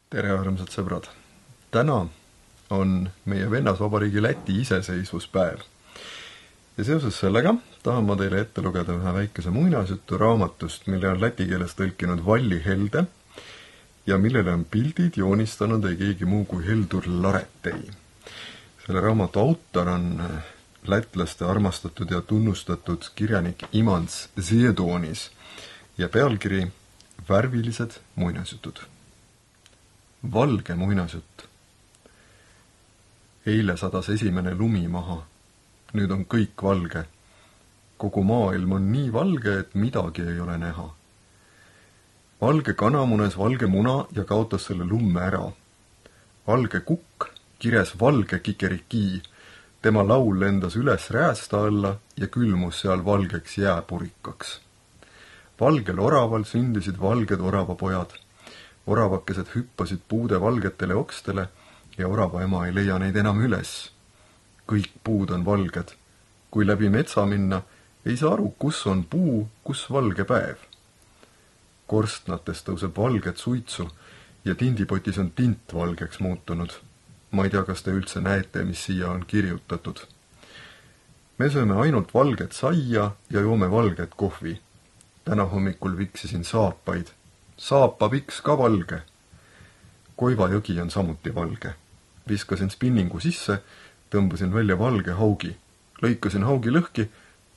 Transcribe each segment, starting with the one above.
Tere, armsad sõbrad! Täna on meie Vennasvabariigi Läti iseseisvuspäev. Ja seoses sellega tahan ma teile ette lugeda ühe väikese muinasjutu raamatust, mille on läti keeles tõlkinud Valli Helde ja millele on pildid joonistanud ei keegi muu kui Heldur Laretei. Selle raamatu autor on lätlaste armastatud ja tunnustatud kirjanik Imants Ziedonis ja pealkiri Värvilised muinasjutud. Valge muinasjutt. Eile sadas esimene lumi maha. Nüüd on kõik valge. Kogu maailm on nii valge, et midagi ei ole näha. Valge kana munes valge muna ja kaotas selle lumme ära. Valge kukk kires valge kikerikii. Tema laul lendas üles räästa alla ja külmus seal valgeks jääpurikaks. Valgel oraval sündisid valged oravapojad. Oravakesed hüppasid puude valgetele okstele ja orava ema ei leia neid enam üles. Kõik puud on valged. Kui läbi metsa minna, ei saa aru, kus on puu, kus valge päev. Korstnates tõuseb valget suitsu ja tindipotis on tint valgeks muutunud. Ma ei tea, kas te üldse näete, mis siia on kirjutatud. Me sööme ainult valget saia ja joome valget kohvi. Täna hommikul viksisin saapaid. Saapapiks ka valge. Koiva jõgi on samuti valge. Viskasin spinningu sisse, tõmbasin välja valge haugi. Lõikasin haugi lõhki,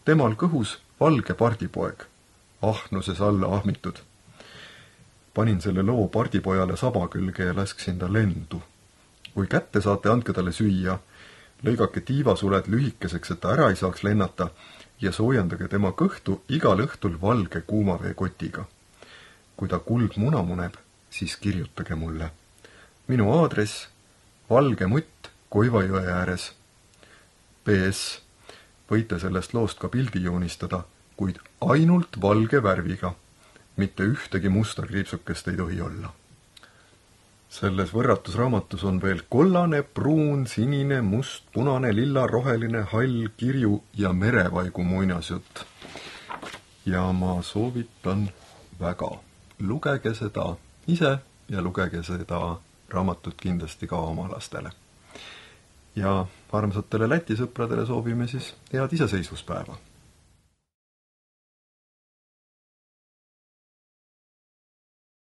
temal kõhus valge pardipoeg. Ahnuses alla ahmitud. Panin selle loo pardipojale saba külge ja lasksin ta lendu. Kui kätte saate, andke talle süüa. Lõigake tiivasuled lühikeseks, et ta ära ei saaks lennata ja soojendage tema kõhtu igal õhtul valge kuumaveekotiga. Kui ta kuld muna muneb, siis kirjutage mulle. Minu aadress Valge mutt Koivajõe ääres. PS. Võite sellest loost ka pildi joonistada, kuid ainult valge värviga. Mitte ühtegi musta kriipsukest ei tohi olla. Selles võrratusraamatus on veel kollane, pruun, sinine, must, punane, lilla, roheline, hall, kirju ja merevaigu muinasjutt. Ja ma soovitan väga. Lugege seda ise ja lugege seda raamatut kindlasti ka oma lastele. Ja armsatele Läti sõpradele soovime siis head iseseisvuspäeva.